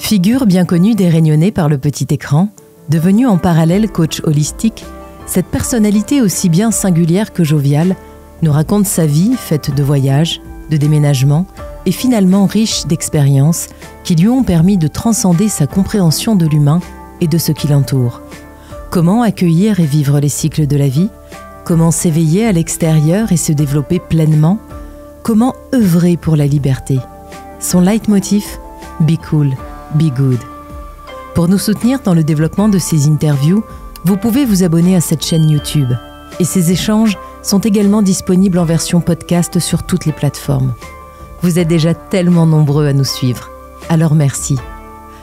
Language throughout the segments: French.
Figure bien connue des Réunionnais par le petit écran, devenue en parallèle coach holistique, cette personnalité aussi bien singulière que joviale nous raconte sa vie faite de voyages, de déménagements et finalement riche d'expériences qui lui ont permis de transcender sa compréhension de l'humain et de ce qui l'entoure. Comment accueillir et vivre les cycles de la vie ? Comment s'éveiller à l'extérieur et se développer pleinement ? Comment œuvrer pour la liberté ? Son leitmotiv ? Be cool, be good. Pour nous soutenir dans le développement de ces interviews, vous pouvez vous abonner à cette chaîne YouTube. Et ces échanges sont également disponibles en version podcast sur toutes les plateformes. Vous êtes déjà tellement nombreux à nous suivre. Alors merci.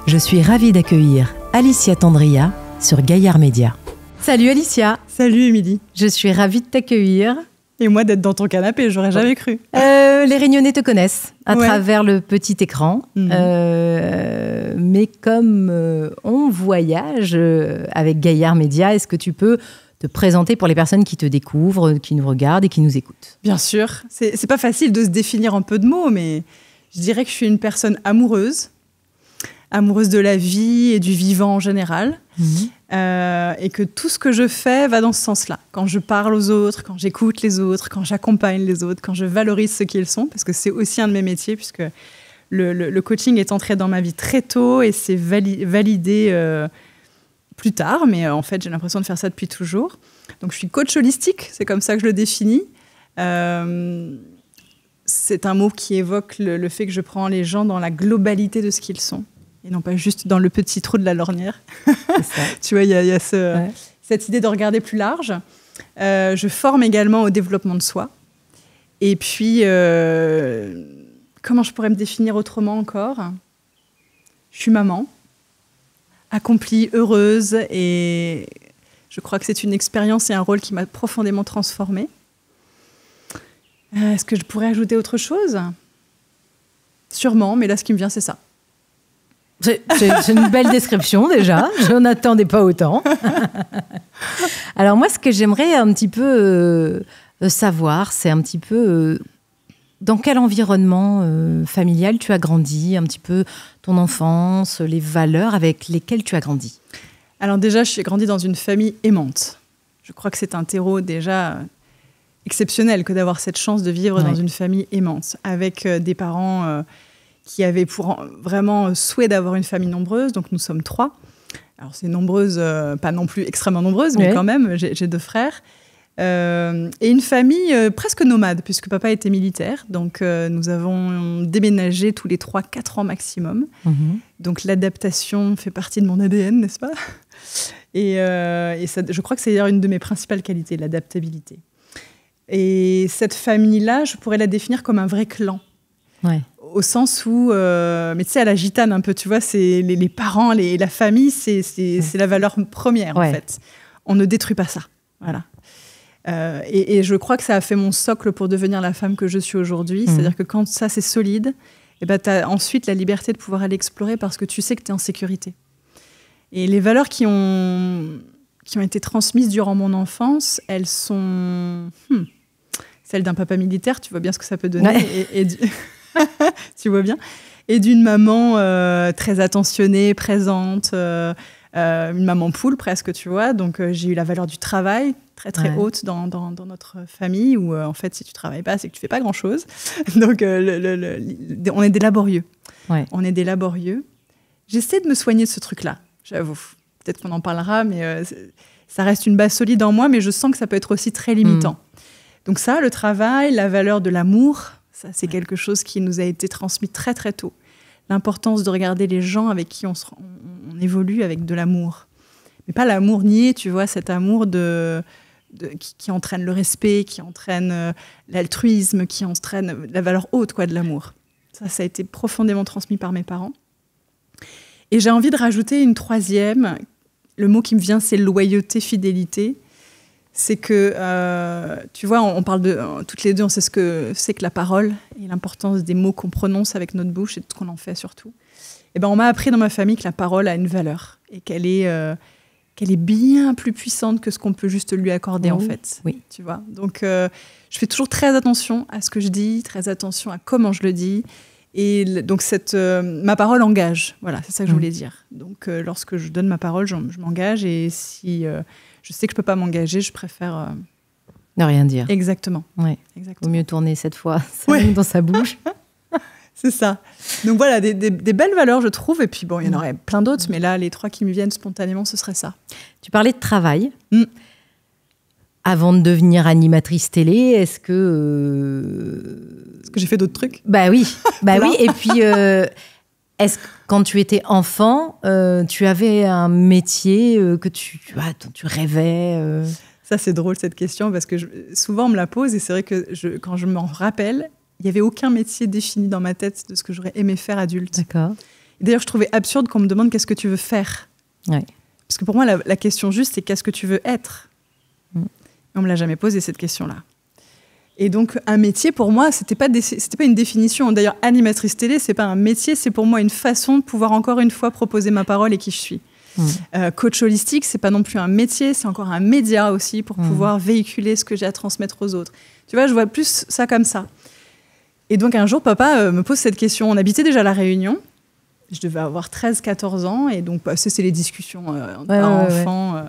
Je suis ravie d'accueillir Alicia Tandria sur Gaillard Média. Salut Alicia. Salut Émilie. Je suis ravie de t'accueillir. Et moi d'être dans ton canapé, j'aurais jamais cru. Les Réunionnais te connaissent à travers le petit écran. Mais comme on voyage avec Gaillard Média, est-ce que tu peux te présenter pour les personnes qui te découvrent, qui nous regardent et qui nous écoutent ? Bien sûr. C'est pas facile de se définir en peu de mots, mais je dirais que je suis une personne amoureuse de la vie et du vivant en général. Et que tout ce que je fais va dans ce sens-là. Quand je parle aux autres, quand j'écoute les autres, quand j'accompagne les autres, quand je valorise ce qu'ils sont, parce que c'est aussi un de mes métiers, puisque le coaching est entré dans ma vie très tôt et c'est validé plus tard, mais en fait j'ai l'impression de faire ça depuis toujours. Donc je suis coach holistique, c'est comme ça que je le définis. C'est un mot qui évoque le fait que je prends les gens dans la globalité de ce qu'ils sont. Et non pas juste dans le petit trou de la lorgnière. Tu vois, il y a cette idée de regarder plus large. Je forme également au développement de soi. Et puis, comment je pourrais me définir autrement encore ? Je suis maman, accomplie, heureuse, et je crois que c'est une expérience et un rôle qui m'a profondément transformée. Est-ce que je pourrais ajouter autre chose ? Sûrement, mais là, ce qui me vient, c'est ça. C'est une belle description déjà, je n'en attendais pas autant. Alors moi, ce que j'aimerais un petit peu savoir, c'est un petit peu dans quel environnement familial tu as grandi, un petit peu ton enfance, les valeurs avec lesquelles tu as grandi. Alors déjà, j'ai grandi dans une famille aimante. Je crois que c'est un terreau déjà exceptionnel que d'avoir cette chance de vivre dans une famille aimante, avec des parents... qui avait pour vraiment souhait d'avoir une famille nombreuse. Donc, nous sommes 3. Alors, c'est nombreuse, pas non plus extrêmement nombreuse, mais quand même, j'ai 2 frères. Et une famille presque nomade, puisque papa était militaire. Donc, nous avons déménagé tous les 3-4 ans maximum. Donc, l'adaptation fait partie de mon ADN, n'est-ce pas ? Et ça, je crois que c'est d'ailleurs une de mes principales qualités, l'adaptabilité. Et cette famille-là, je pourrais la définir comme un vrai clan. Au sens où, mais tu sais, à la gitane un peu, tu vois, c'est les parents, la famille, c'est la valeur première, en fait. On ne détruit pas ça, voilà. Et je crois que ça a fait mon socle pour devenir la femme que je suis aujourd'hui. C'est-à-dire que quand ça, c'est solide, et ben, tu as ensuite la liberté de pouvoir aller explorer parce que tu sais que tu es en sécurité. Et les valeurs qui ont été transmises durant mon enfance, elles sont... celles d'un papa militaire, tu vois bien ce que ça peut donner. Tu vois bien. Et d'une maman très attentionnée, présente, une maman poule presque, tu vois. Donc j'ai eu la valeur du travail très très haute dans notre famille où en fait si tu travailles pas, c'est que tu fais pas grand chose. Donc on est des laborieux. On est des laborieux. J'essaie de me soigner de ce truc-là, j'avoue. Peut-être qu'on en parlera, mais ça reste une base solide en moi, mais je sens que ça peut être aussi très limitant. Donc ça, le travail, la valeur de l'amour. Ça, c'est quelque chose qui nous a été transmis très, très tôt. L'importance de regarder les gens avec qui on évolue avec de l'amour. Mais pas l'amour niais, tu vois, cet amour qui entraîne le respect, qui entraîne l'altruisme, qui entraîne la valeur haute quoi, de l'amour. Ça a été profondément transmis par mes parents. Et j'ai envie de rajouter une 3e. Le mot qui me vient, c'est loyauté, fidélité. C'est que, tu vois, on parle toutes les deux, on sait ce que c'est que la parole et l'importance des mots qu'on prononce avec notre bouche et de ce qu'on en fait surtout. Et ben, on m'a appris dans ma famille que la parole a une valeur et qu'elle est bien plus puissante que ce qu'on peut juste lui accorder, en fait. Tu vois. Donc, je fais toujours très attention à ce que je dis, très attention à comment je le dis. Et donc, ma parole engage. Voilà, c'est ça que je voulais dire. Donc, lorsque je donne ma parole, je m'engage. Et si je sais que je ne peux pas m'engager, je préfère... ne rien dire. Exactement. Ouais. Exactement. Vaut mieux tourner cette fois sa langue dans sa bouche. C'est ça. Donc voilà, des belles valeurs, je trouve. Et puis bon, il y en aurait plein d'autres, mais là, les 3 qui me viennent spontanément, ce serait ça. Tu parlais de travail. Avant de devenir animatrice télé, est-ce que j'ai fait d'autres trucs? Bah oui. Et puis, est-ce que quand tu étais enfant, tu avais un métier dont tu rêvais Ça, c'est drôle, cette question, parce que souvent, on me la pose. Et c'est vrai que quand je m'en rappelle, il n'y avait aucun métier défini dans ma tête de ce que j'aurais aimé faire adulte. D'accord. Et d'ailleurs, je trouvais absurde qu'on me demande qu'est-ce que tu veux faire. Ouais. Parce que pour moi, la question juste, c'est qu'est-ce que tu veux être. Et on ne me l'a jamais posé, cette question-là. Et donc, un métier, pour moi, c'était pas une définition. D'ailleurs, animatrice télé, c'est pas un métier, c'est pour moi une façon de pouvoir encore une fois proposer ma parole et qui je suis. Coach holistique, c'est pas non plus un métier, c'est encore un média aussi pour pouvoir véhiculer ce que j'ai à transmettre aux autres. Tu vois, je vois plus ça comme ça. Et donc, un jour, papa me pose cette question. On habitait déjà à La Réunion. Je devais avoir 13-14 ans. Et donc, c'est les discussions enfants.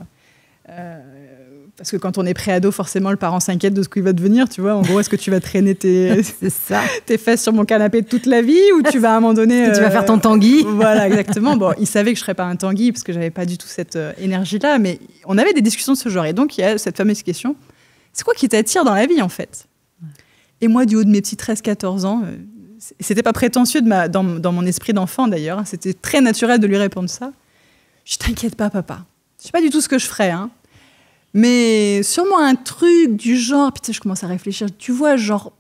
Parce que quand on est pré-ado, forcément, le parent s'inquiète de ce qu'il va devenir. Tu vois, en gros, est-ce que tu vas traîner tes fesses sur mon canapé toute la vie ou tu vas à un moment donné... tu vas faire ton Tanguy. Voilà, exactement. Bon, il savait que je ne serais pas un Tanguy parce que je n'avais pas du tout cette énergie-là. Mais on avait des discussions de ce genre. Et donc, il y a cette fameuse question. C'est quoi qui t'attire dans la vie, en fait ? Et moi, du haut de mes petits 13-14 ans, c'était pas prétentieux dans mon esprit d'enfant d'ailleurs, c'était très naturel de lui répondre ça. Je t'inquiète pas, papa. Je sais pas du tout ce que je ferais, hein. Mais sûrement un truc du genre, puis tu sais, je commence à réfléchir, tu vois, genre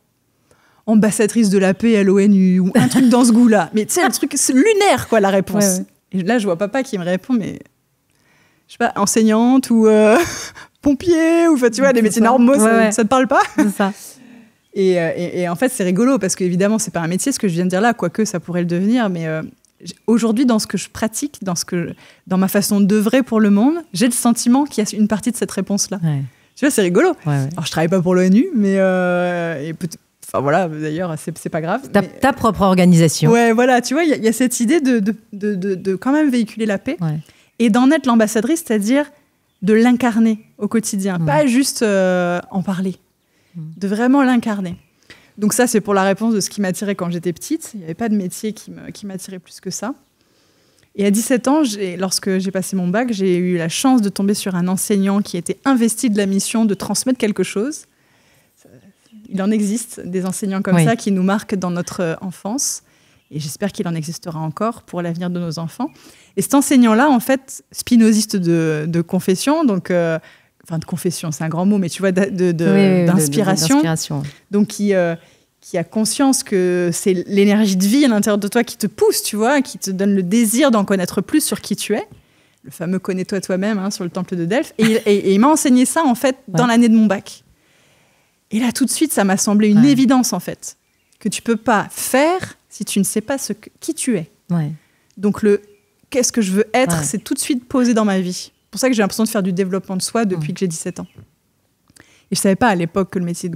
ambassadrice de la paix à l'ONU ou un truc dans ce goût-là. Mais tu sais, un truc c'est lunaire, quoi, la réponse. Ouais. Et là, je vois papa qui me répond, mais je sais pas, enseignante ou pompier ou tu vois, des métiers normaux, ça te parle pas ? C'est ça. Et en fait, c'est rigolo parce qu'évidemment, c'est pas un métier, ce que je viens de dire là, quoique ça pourrait le devenir. Mais aujourd'hui, dans ce que je pratique, dans ma façon d'œuvrer pour le monde, j'ai le sentiment qu'il y a une partie de cette réponse-là. Ouais. Tu vois, c'est rigolo. Ouais. Alors, je travaille pas pour l'ONU, mais enfin voilà, d'ailleurs, c'est pas grave. Ta propre organisation. Ouais, voilà, tu vois, il y a cette idée de quand même véhiculer la paix et d'en être l'ambassadrice, c'est-à-dire de l'incarner au quotidien, pas juste en parler. De vraiment l'incarner. Donc ça, c'est pour la réponse de ce qui m'attirait quand j'étais petite. Il n'y avait pas de métier qui m'attirait plus que ça. Et à 17 ans, lorsque j'ai passé mon bac, j'ai eu la chance de tomber sur un enseignant qui était investi de la mission de transmettre quelque chose. Il en existe des enseignants comme ça qui nous marquent dans notre enfance. Et j'espère qu'il en existera encore pour l'avenir de nos enfants. Et cet enseignant-là, en fait, spinoziste de confession, donc... Enfin, de confession, c'est un grand mot, mais tu vois, d'inspiration. Donc, qui a conscience que c'est l'énergie de vie à l'intérieur de toi qui te pousse, tu vois, qui te donne le désir d'en connaître plus sur qui tu es. Le fameux « connais-toi toi-même » sur le temple de Delphes. Et il m'a enseigné ça, en fait, dans l'année de mon bac. Et là, tout de suite, ça m'a semblé une évidence, en fait, que tu ne peux pas faire si tu ne sais pas qui tu es. Ouais. Donc, qu'est-ce que je veux être, c'est tout de suite posé dans ma vie. C'est pour ça que j'ai l'impression de faire du développement de soi depuis que j'ai 17 ans. Et je ne savais pas à l'époque que le métier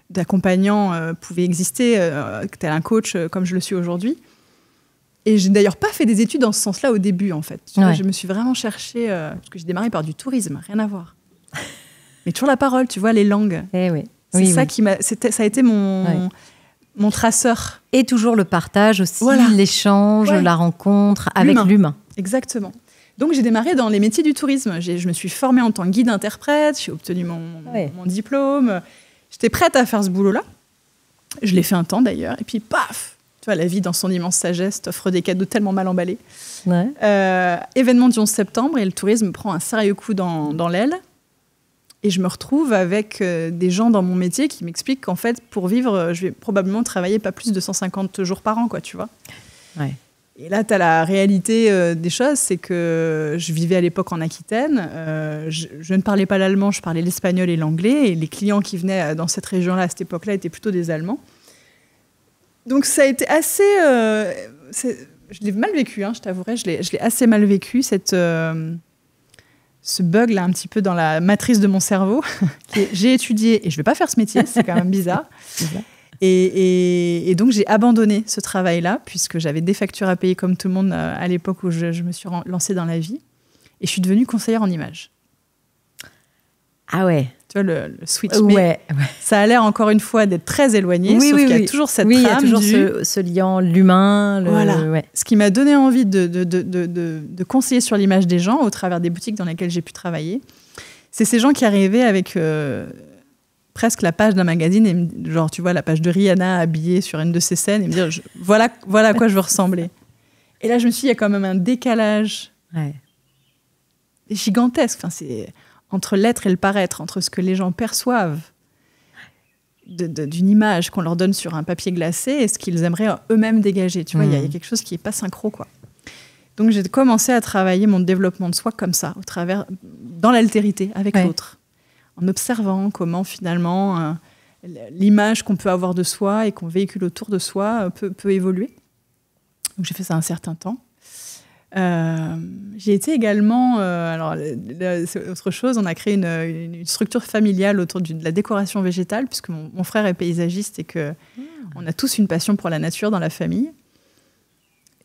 d'accompagnant pouvait exister, tel un coach comme je le suis aujourd'hui. Et je n'ai d'ailleurs pas fait des études dans ce sens-là au début, en fait. Je me suis vraiment cherchée, parce que j'ai démarré par du tourisme, rien à voir. Mais toujours la parole, tu vois, les langues. C'est ça qui ça a été mon traceur. Et toujours le partage aussi, l'échange, la rencontre avec l'humain. Exactement. Donc, j'ai démarré dans les métiers du tourisme. Je me suis formée en tant que guide-interprète. J'ai obtenu mon diplôme. J'étais prête à faire ce boulot-là. Je l'ai fait un temps, d'ailleurs. Et puis, paf, tu vois, la vie, dans son immense sagesse, t'offre des cadeaux tellement mal emballés. Événement du 11 septembre, et le tourisme prend un sérieux coup dans l'aile. Et je me retrouve avec des gens dans mon métier qui m'expliquent qu'en fait, pour vivre, je vais probablement travailler pas plus de 150 jours par an, quoi, tu vois. Ouais. Et là, tu as la réalité des choses, c'est que je vivais à l'époque en Aquitaine, je ne parlais pas l'allemand, je parlais l'espagnol et l'anglais, et les clients qui venaient dans cette région-là, à cette époque-là, étaient plutôt des Allemands. Donc ça a été assez... je l'ai mal vécu, je t'avouerai, je l'ai assez mal vécu, ce bug-là, un petit peu dans la matrice de mon cerveau, j'ai étudié, et je ne vais pas faire ce métier, c'est quand même bizarre. Et donc, j'ai abandonné ce travail-là, puisque j'avais des factures à payer comme tout le monde à l'époque où je me suis lancée dans la vie. Et je suis devenue conseillère en images. Ah ouais. Tu vois, le switch. Mais ça a l'air, encore une fois, d'être très éloigné, sauf qu'il y a toujours cette trame. Il y a toujours ce lien, l'humain. Voilà. Ce qui m'a donné envie de conseiller sur l'image des gens au travers des boutiques dans lesquelles j'ai pu travailler. C'est ces gens qui arrivaient avec presque la page d'un magazine, et genre, tu vois, la page de Rihanna habillée sur une de ses scènes, et me dire, voilà à quoi je veux ressembler. Et là, je me suis dit, il y a quand même un décalage gigantesque. Enfin, c'est entre l'être et le paraître, entre ce que les gens perçoivent d'une image qu'on leur donne sur un papier glacé et ce qu'ils aimeraient eux-mêmes dégager. Tu vois, il y a quelque chose qui n'est pas synchro, quoi. Donc, j'ai commencé à travailler mon développement de soi comme ça, dans l'altérité, avec l'autre, en observant comment, finalement, l'image qu'on peut avoir de soi et qu'on véhicule autour de soi peut évoluer. Donc, j'ai fait ça un certain temps. J'ai été également, alors c'est autre chose, on a créé une structure familiale autour de la décoration végétale, puisque mon frère est paysagiste et qu'on a tous une passion pour la nature dans la famille.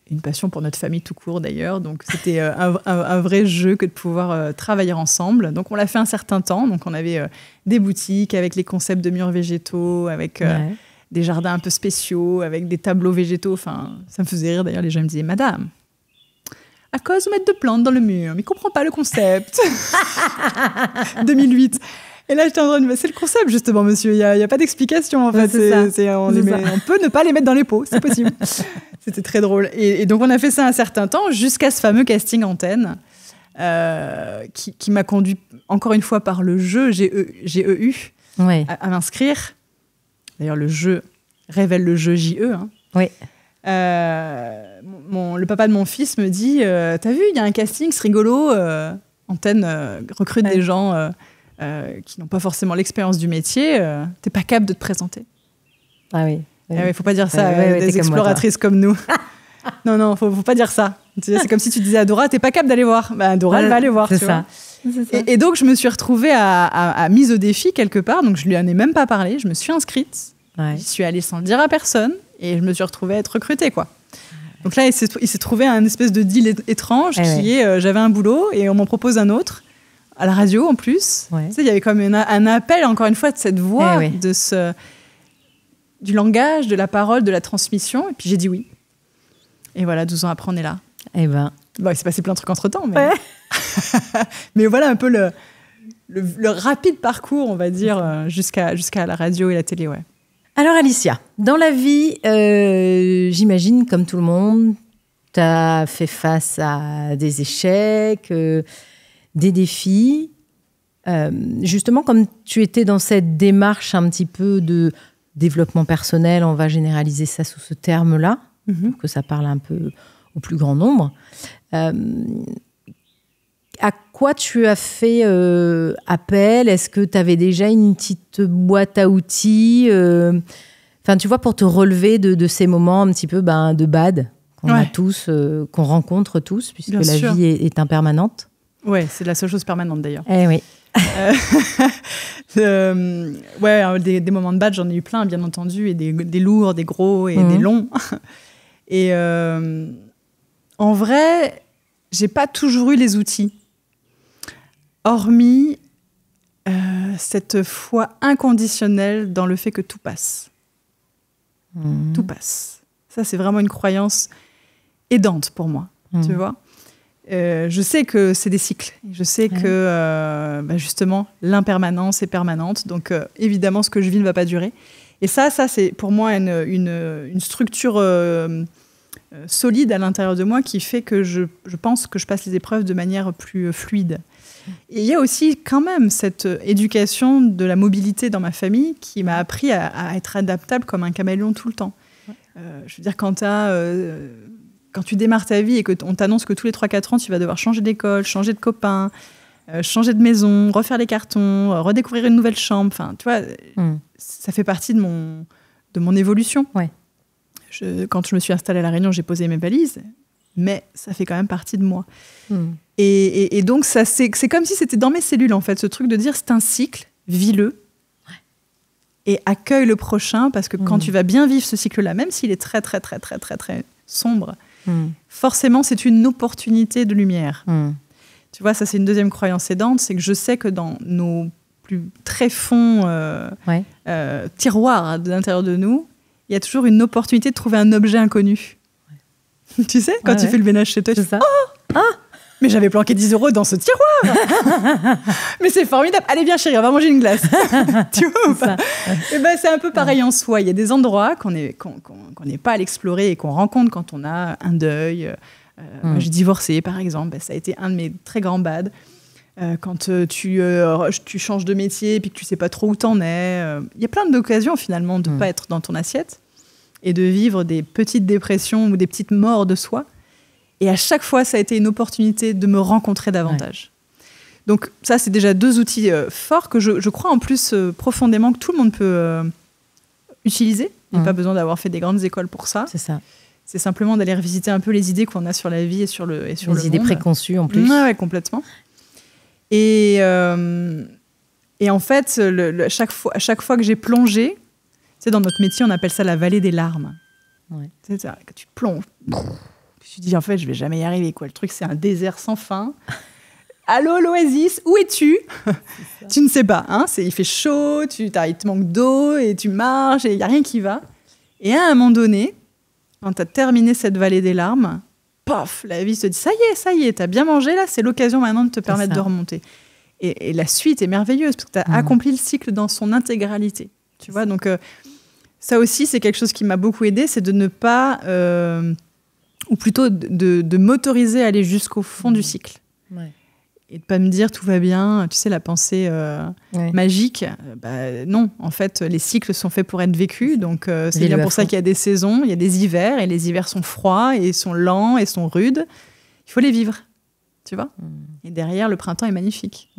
Une passion pour notre famille tout court d'ailleurs, donc c'était un vrai jeu que de pouvoir travailler ensemble. Donc on l'a fait un certain temps, donc on avait des boutiques avec les concepts de murs végétaux, avec des jardins un peu spéciaux, avec des tableaux végétaux, enfin ça me faisait rire d'ailleurs, les gens me disaient « Madame, à cause de mettre de plantes dans le mur, mais il ne comprend pas le concept. » 2008. Et là, j'étais en train de dire, c'est le concept, justement, monsieur. Il n'y a pas d'explication, en fait. On peut ne pas les mettre dans les pots, c'est possible. C'était très drôle. Et donc, on a fait ça un certain temps, jusqu'à ce fameux casting Antenne, qui m'a conduit, encore une fois, par le jeu, GEU, à m'inscrire. D'ailleurs, le jeu révèle le jeu JE. Hein. Oui. Le papa de mon fils me dit t'as vu, il y a un casting, c'est rigolo, Antenne recrute des gens qui n'ont pas forcément l'expérience du métier, t'es pas capable de te présenter. Ah oui. Faut pas dire ça des exploratrices comme nous. non, faut pas dire ça. C'est comme si tu disais à Dora, t'es pas capable d'aller voir. Bah, Dora, elle va aller voir. C'est ça. Et donc, je me suis retrouvée à mise au défi quelque part, donc je lui en ai même pas parlé, je me suis inscrite, j'y suis allée sans le dire à personne, et je me suis retrouvée à être recrutée, quoi. Donc là, il s'est trouvé un espèce de deal étrange qui est j'avais un boulot et on m'en propose un autre, à la radio en plus. Tu sais, il y avait comme un appel, encore une fois, de cette voix, du langage, de la parole, de la transmission. Et puis j'ai dit oui. Et voilà, 12 ans après, on est là. Bon, il s'est passé plein de trucs entre-temps. Mais, mais voilà un peu le rapide parcours, on va dire, jusqu'à la radio et la télé, Alors Alicia, dans la vie, j'imagine, comme tout le monde, tu as fait face à des échecs, des défis. Justement, comme tu étais dans cette démarche un petit peu de développement personnel, on va généraliser ça sous ce terme-là, pour que ça parle un peu au plus grand nombre. À quoi tu as fait appel ? Est-ce que tu avais déjà une petite boîte à outils tu vois, pour te relever de ces moments un petit peu de bad qu'on a tous, qu'on rencontre tous, puisque la vie est impermanente. Oui, c'est la seule chose permanente d'ailleurs. Eh oui. Des moments de bad, j'en ai eu plein, bien entendu, et des lourds, des gros et des longs. Et en vrai, j'ai pas toujours eu les outils. Hormis cette foi inconditionnelle dans le fait que tout passe. Tout passe. Ça, c'est vraiment une croyance aidante pour moi, tu vois. Je sais que c'est des cycles. Je sais que, justement, l'impermanence est permanente. Donc, évidemment, ce que je vis ne va pas durer. Et ça c'est pour moi une structure solide à l'intérieur de moi qui fait que je pense que je passe les épreuves de manière plus fluide. Et il y a aussi quand même cette éducation de la mobilité dans ma famille qui m'a appris à être adaptable comme un caméléon tout le temps. Je veux dire, quand tu démarres ta vie et qu'on t'annonce que tous les 3-4 ans, tu vas devoir changer d'école, changer de copain, changer de maison, refaire les cartons, redécouvrir une nouvelle chambre, enfin, tu vois, ça fait partie de mon évolution. Ouais. Quand je me suis installée à La Réunion, j'ai posé mes valises, mais ça fait quand même partie de moi. Et donc, c'est comme si c'était dans mes cellules, en fait, ce truc de dire c'est un cycle, vis-le. et accueille le prochain, parce que quand tu vas bien vivre ce cycle-là, même s'il est très, très, très, très, très, très sombre, forcément, c'est une opportunité de lumière. Tu vois, ça, c'est une deuxième croyance aidante, c'est que je sais que dans nos plus tréfonds tiroirs de l'intérieur de nous, il y a toujours une opportunité de trouver un objet inconnu. Ouais. Tu sais, quand tu fais le ménage chez toi, tu fais « Oh, mais j'avais planqué 10 € dans ce tiroir. Mais c'est formidable. Allez, viens chérie, on va manger une glace. » Tu vois ou pas? Et ben, c'est un peu pareil en soi. Il y a des endroits qu'on n'est pas à l'explorer et qu'on rencontre quand on a un deuil. Moi, j'ai divorcé, par exemple. Ben, ça a été un de mes très grands bads. Quand tu changes de métier et puis que tu ne sais pas trop où t'en es. Il y a plein d'occasions, finalement, de ne pas être dans ton assiette et de vivre des petites dépressions ou des petites morts de soi. Et à chaque fois, ça a été une opportunité de me rencontrer davantage. Donc ça, c'est déjà 2 outils forts que je crois en plus profondément que tout le monde peut utiliser. Il n'y a pas besoin d'avoir fait des grandes écoles pour ça. C'est ça. C'est simplement d'aller revisiter un peu les idées qu'on a sur la vie et sur le monde. Les idées préconçues en plus. Ouais, complètement. Et en fait, à chaque fois que j'ai plongé, tu sais, dans notre métier, on appelle ça la vallée des larmes. Ouais. C'est ça, quand tu plonges... Tu te dis, en fait, je vais jamais y arriver, quoi. Le truc, c'est un désert sans fin. Allô, l'oasis, où es-tu? Tu ne sais pas. Hein, il fait chaud, il te manque d'eau, et tu marches, et il n'y a rien qui va. Et à un moment donné, quand tu as terminé cette vallée des larmes, paf, la vie se dit, ça y est, tu as bien mangé, là, c'est l'occasion maintenant de te permettre de remonter. Et la suite est merveilleuse, parce que tu as accompli le cycle dans son intégralité. Tu vois, donc ça aussi, c'est quelque chose qui m'a beaucoup aidée, c'est de ne pas... ou plutôt de m'autoriser à aller jusqu'au fond du cycle. Ouais. Et de ne pas me dire tout va bien, tu sais, la pensée magique. Non, en fait, les cycles sont faits pour être vécus, donc c'est bien pour ça qu'il y a des saisons, il y a des hivers, et les hivers sont froids, et sont lents, et sont rudes. Il faut les vivre, tu vois. Et derrière, le printemps est magnifique.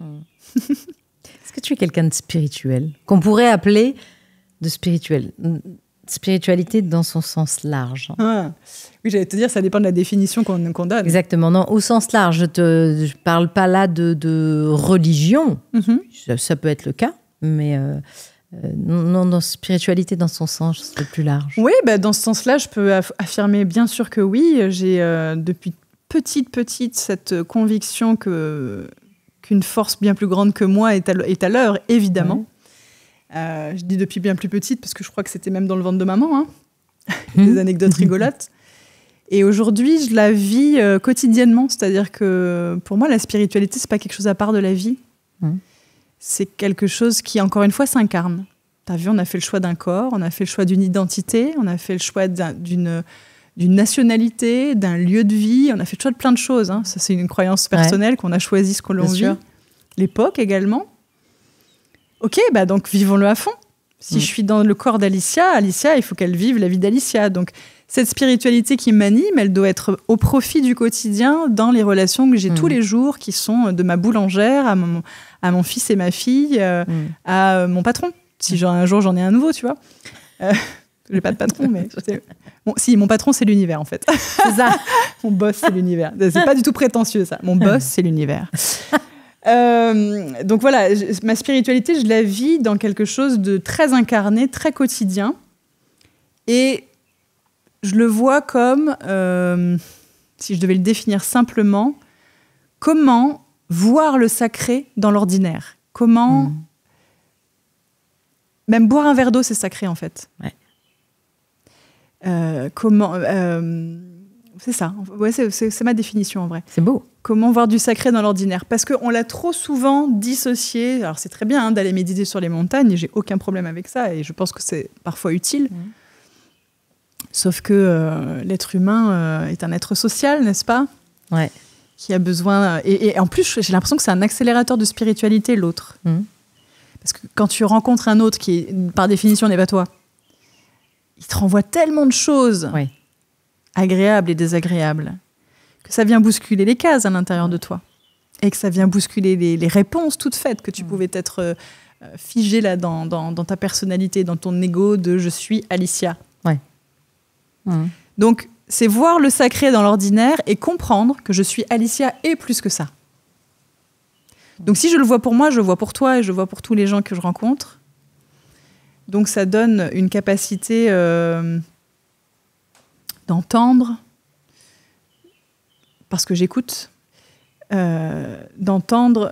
Est-ce que tu es quelqu'un de spirituel, qu'on pourrait appeler de spirituel? Spiritualité dans son sens large. Oui, j'allais te dire, ça dépend de la définition qu'on donne. Exactement. Non, au sens large, je parle pas là de religion. Ça peut être le cas, mais non, dans spiritualité dans son sens le plus large. Oui, dans ce sens-là, je peux affirmer bien sûr que oui. J'ai depuis petite cette conviction qu'une force bien plus grande que moi est à l'œuvre, évidemment. Je dis depuis bien plus petite parce que je crois que c'était même dans le ventre de maman, des anecdotes rigolotes. Et aujourd'hui, je la vis quotidiennement, c'est-à-dire que pour moi, la spiritualité, c'est pas quelque chose à part de la vie. C'est quelque chose qui, encore une fois, s'incarne. T'as vu, on a fait le choix d'un corps, on a fait le choix d'une identité, on a fait le choix d'une nationalité, d'un lieu de vie, on a fait le choix de plein de choses. Ça, c'est une croyance personnelle qu'on a choisi ce que l'on vit. L'époque également. Ok, donc vivons-le à fond. Si je suis dans le corps d'Alicia, il faut qu'elle vive la vie d'Alicia. Donc, cette spiritualité qui m'anime, elle doit être au profit du quotidien dans les relations que j'ai tous les jours, qui sont de ma boulangère à mon fils et ma fille, à mon patron. Si un jour j'en ai un nouveau, tu vois. J'ai pas de patron, mais... si, mon patron, c'est l'univers, en fait. C'est ça. Mon boss, c'est l'univers. C'est pas du tout prétentieux, ça. Mon boss, c'est l'univers. Donc voilà, ma spiritualité, je la vis dans quelque chose de très incarné, très quotidien. Et je le vois comme, si je devais le définir simplement, comment voir le sacré dans l'ordinaire. Comment... Même boire un verre d'eau, c'est sacré, en fait. Comment... c'est ça. Ouais, c'est ma définition, en vrai. C'est beau. Comment voir du sacré dans l'ordinaire? Parce qu'on l'a trop souvent dissocié. Alors, c'est très bien d'aller méditer sur les montagnes, et j'ai aucun problème avec ça, et je pense que c'est parfois utile. Sauf que l'être humain est un être social, n'est-ce pas? Ouais. Qui a besoin... Et en plus, j'ai l'impression que c'est un accélérateur de spiritualité, l'autre. Parce que quand tu rencontres un autre qui, par définition, n'est pas toi, il te renvoie tellement de choses agréables et désagréables, que ça vient bousculer les cases à l'intérieur de toi. Et que ça vient bousculer les réponses toutes faites, que tu pouvais être figé là dans ta personnalité, dans ton ego de « je suis Alicia ». Donc, c'est voir le sacré dans l'ordinaire et comprendre que je suis Alicia et plus que ça. Donc, si je le vois pour moi, je le vois pour toi et je le vois pour tous les gens que je rencontre. Donc ça donne une capacité d'entendre, parce que j'écoute, d'entendre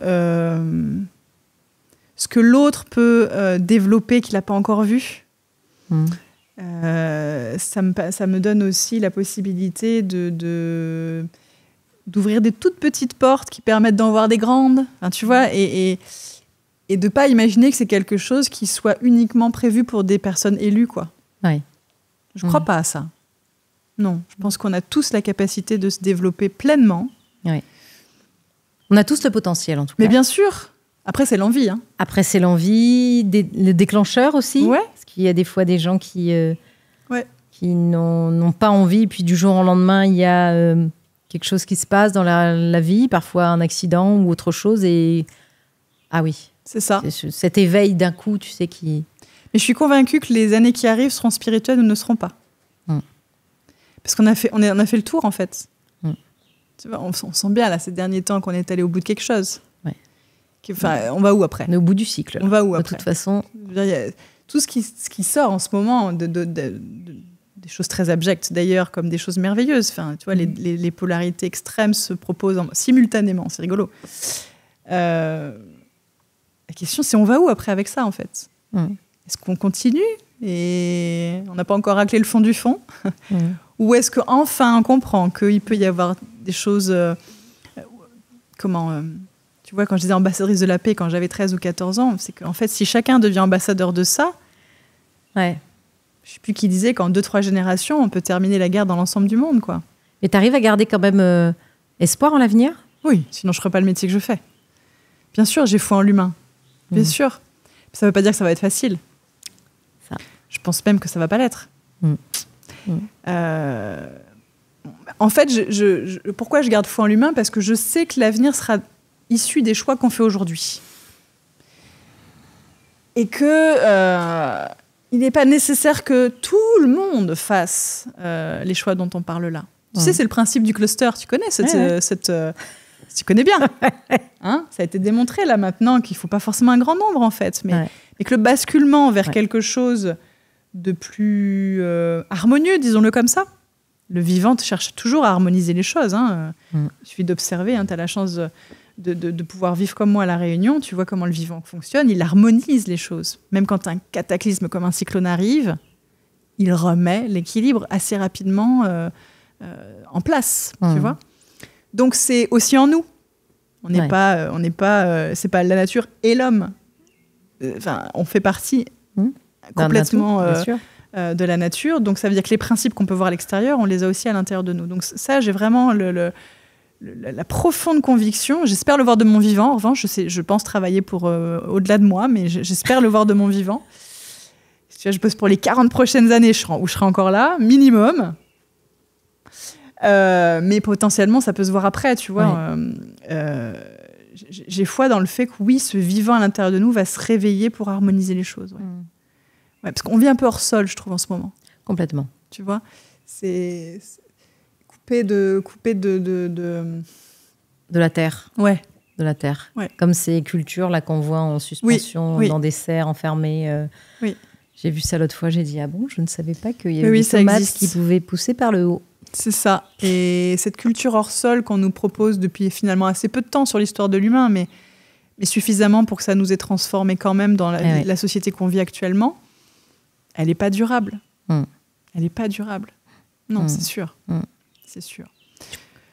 ce que l'autre peut développer qu'il n'a pas encore vu. Ça me donne aussi la possibilité d'ouvrir des toutes petites portes qui permettent d'en voir des grandes, enfin, tu vois, et de ne pas imaginer que c'est quelque chose qui soit uniquement prévu pour des personnes élues, quoi. Ouais. Je ne crois pas à ça. Non, je pense qu'on a tous la capacité de se développer pleinement. Ouais. On a tous le potentiel, en tout cas. Mais bien sûr. Après, c'est l'envie. Hein. Après, c'est l'envie, le déclencheur aussi. Ouais. Parce qu'il y a des fois des gens qui qui n'ont pas envie, et puis du jour au lendemain, il y a quelque chose qui se passe dans la vie, parfois un accident ou autre chose, et ah oui. C'est ça. Cet éveil d'un coup, tu sais, qui... Mais je suis convaincue que les années qui arrivent seront spirituelles ou ne seront pas. Parce qu'on a fait le tour, en fait. Tu vois, on sent bien, là, ces derniers temps, qu'on est allé au bout de quelque chose. Ouais. Enfin, on va où après ? On est au bout du cycle. On va où après ? De toute façon... Je veux dire, tout ce qui sort en ce moment, des choses très abjectes, d'ailleurs, comme des choses merveilleuses. Enfin, tu vois, les polarités extrêmes se proposent simultanément. C'est rigolo. La question, c'est on va où après avec ça, en fait ? Est-ce qu'on continue et on n'a pas encore raclé le fond du fond ? Ou est-ce qu'enfin on comprend qu'il peut y avoir des choses... tu vois, quand je disais ambassadrice de la paix, quand j'avais 13 ou 14 ans, c'est qu'en fait, si chacun devient ambassadeur de ça, je ne sais plus qui disait qu'en 2-3 générations, on peut terminer la guerre dans l'ensemble du monde, quoi. Mais tu arrives à garder quand même espoir en l'avenir ? Oui, sinon je ne ferais pas le métier que je fais. Bien sûr, j'ai foi en l'humain. Bien sûr. Ça ne veut pas dire que ça va être facile. Ça. Je pense même que ça ne va pas l'être. En fait, pourquoi je garde foi en l'humain ? Parce que je sais que l'avenir sera issu des choix qu'on fait aujourd'hui. Et que il n'est pas nécessaire que tout le monde fasse les choix dont on parle là. Tu sais, c'est le principe du cluster. Tu connais tu connais bien. Hein, ça a été démontré là maintenant qu'il ne faut pas forcément un grand nombre en fait. Mais que le basculement vers quelque chose de plus harmonieux, disons-le comme ça. Le vivant cherche toujours à harmoniser les choses. Hein. Il suffit d'observer. Hein, tu as la chance de pouvoir vivre comme moi à La Réunion. Tu vois comment le vivant fonctionne. Il harmonise les choses. Même quand un cataclysme comme un cyclone arrive, il remet l'équilibre assez rapidement en place. Tu vois ? Donc c'est aussi en nous. On n'est pas, c'est pas la nature et l'homme. Enfin, on fait partie complètement de la nature. Donc ça veut dire que les principes qu'on peut voir à l'extérieur, on les a aussi à l'intérieur de nous. Donc ça, j'ai vraiment la profonde conviction. J'espère le voir de mon vivant. En revanche, je pense travailler pour au-delà de moi, mais j'espère le voir de mon vivant. Tu vois, je bosse pour les 40 prochaines années, où je serai encore là, minimum. Mais potentiellement, ça peut se voir après, tu vois. J'ai foi dans le fait que oui, ce vivant à l'intérieur de nous va se réveiller pour harmoniser les choses. Parce qu'on vit un peu hors sol, je trouve, en ce moment. Complètement. Tu vois, c'est coupé de la terre. Ouais. De la terre. Ouais. Comme ces cultures là qu'on voit en suspension dans des serres enfermées. Oui. J'ai vu ça l'autre fois, j'ai dit ah bon, je ne savais pas qu'il y avait des tomates qui pouvaient pousser par le haut. C'est ça. Et cette culture hors sol qu'on nous propose depuis finalement assez peu de temps sur l'histoire de l'humain, mais suffisamment pour que ça nous ait transformé quand même dans la société qu'on vit actuellement, elle n'est pas durable. Elle n'est pas durable. Non, c'est sûr. C'est sûr.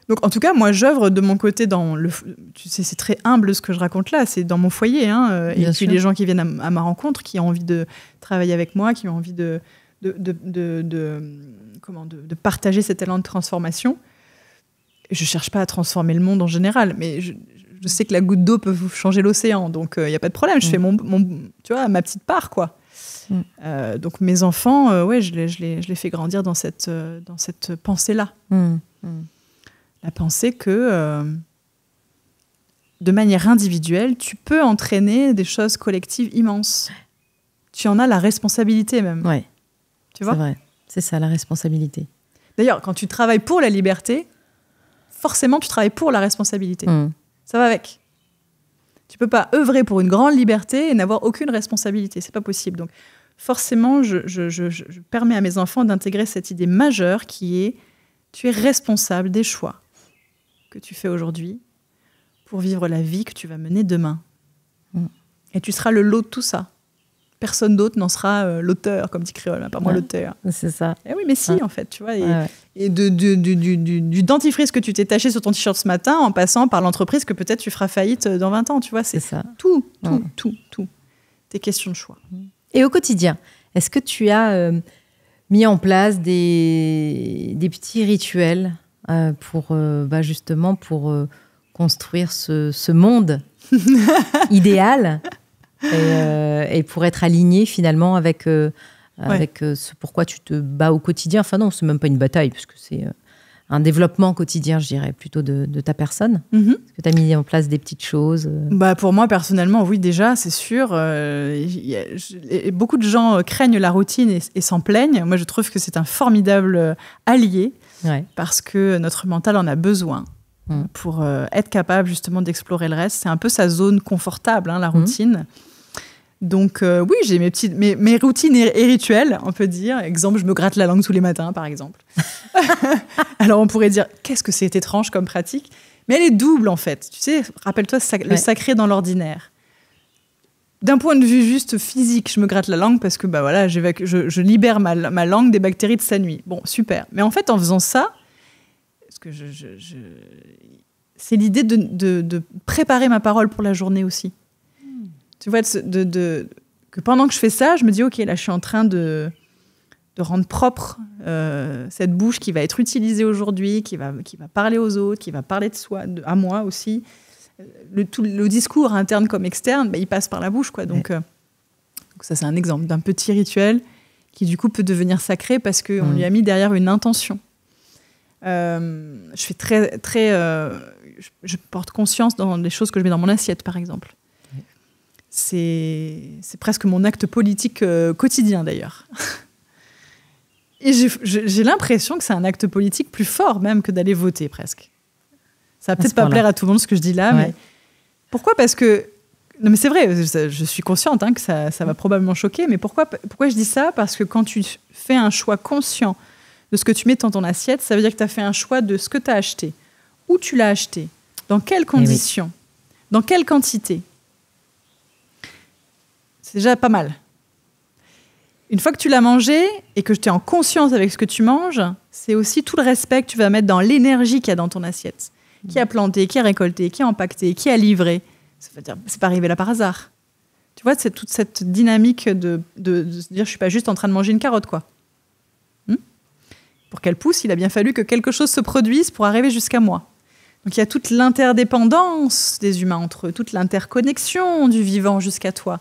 Donc, en tout cas, moi, j'œuvre de mon côté dans le... Tu sais, c'est très humble ce que je raconte là. C'est dans mon foyer. Hein, et puis, les gens qui viennent à ma rencontre, qui ont envie de travailler avec moi, qui ont envie de partager cet élan de transformation. Je ne cherche pas à transformer le monde en général, mais je sais que la goutte d'eau peut changer l'océan. Donc, il n'y a pas de problème. Je fais tu vois, ma petite part, quoi. Donc, mes enfants, je les fais grandir dans cette pensée-là. La pensée que, de manière individuelle, tu peux entraîner des choses collectives immenses. Tu en as la responsabilité même. Ouais. Tu vois ? C'est vrai. C'est ça, la responsabilité. D'ailleurs, quand tu travailles pour la liberté, forcément, tu travailles pour la responsabilité. Ça va avec. Tu peux pas œuvrer pour une grande liberté et n'avoir aucune responsabilité. C'est pas possible. Donc, forcément, je permets à mes enfants d'intégrer cette idée majeure qui est tu es responsable des choix que tu fais aujourd'hui pour vivre la vie que tu vas mener demain. Et tu seras le lot de tout ça. Personne d'autre n'en sera l'auteur, comme dit Créole, pas moi l'auteur. C'est ça. Et oui, mais si, en fait, tu vois. Et du dentifrice que tu t'es taché sur ton t-shirt ce matin, en passant par l'entreprise que peut-être tu feras faillite dans 20 ans, tu vois. C'est ça. Tout. Tes questions de choix. Et au quotidien, est-ce que tu as mis en place des petits rituels pour justement pour construire ce monde idéal et pour être aligné finalement avec ce pourquoi tu te bats au quotidien. Enfin non, c'est même pas une bataille, parce que c'est un développement quotidien, je dirais, plutôt de ta personne. Est-ce que tu as mis en place des petites choses Pour moi, personnellement, oui, déjà, c'est sûr. Beaucoup de gens craignent la routine et s'en plaignent. Moi, je trouve que c'est un formidable allié, parce que notre mental en a besoin pour être capable justement d'explorer le reste. C'est un peu sa zone confortable, la routine. Donc oui, j'ai mes routines et rituels, on peut dire. Exemple, je me gratte la langue tous les matins, par exemple. Alors on pourrait dire, qu'est-ce que c'est étrange comme pratique, mais elle est double en fait. Tu sais, rappelle-toi le sacré dans l'ordinaire. D'un point de vue juste physique, je me gratte la langue parce que je libère ma langue des bactéries de sa nuit. Bon, super. Mais en fait, en faisant ça, parce que c'est l'idée de préparer ma parole pour la journée aussi. Tu vois, que pendant que je fais ça, je me dis, OK, là, je suis en train de rendre propre cette bouche qui va être utilisée aujourd'hui, qui va parler aux autres, qui va parler de soi, à moi aussi. Le discours interne comme externe, il passe par la bouche, quoi. Donc ça, c'est un exemple d'un petit rituel qui, du coup, peut devenir sacré parce qu'on lui a mis derrière une intention. Je fais je porte conscience dans les choses que je mets dans mon assiette, par exemple. C'est presque mon acte politique quotidien, d'ailleurs. Et j'ai l'impression que c'est un acte politique plus fort même que d'aller voter, presque. Ça va peut-être pas plaire à tout le monde ce que je dis là, mais pourquoi ? Parce que... Non, mais c'est vrai, je suis consciente que ça va probablement choquer, mais pourquoi je dis ça ? Parce que quand tu fais un choix conscient de ce que tu mets dans ton assiette, ça veut dire que tu as fait un choix de ce que tu as acheté. Où tu l'as acheté ? Dans quelles conditions ? Dans quelle quantité ? C'est déjà pas mal. Une fois que tu l'as mangé et que tu es en conscience avec ce que tu manges, c'est aussi tout le respect que tu vas mettre dans l'énergie qu'il y a dans ton assiette. Qui a planté, qui a récolté, qui a empaqueté, qui a livré. Ça veut dire, c'est pas arrivé là par hasard. Tu vois, c'est toute cette dynamique de se dire, je suis pas juste en train de manger une carotte, quoi. Pour qu'elle pousse, il a bien fallu que quelque chose se produise pour arriver jusqu'à moi. Donc il y a toute l'interdépendance des humains entre eux, toute l'interconnexion du vivant jusqu'à toi.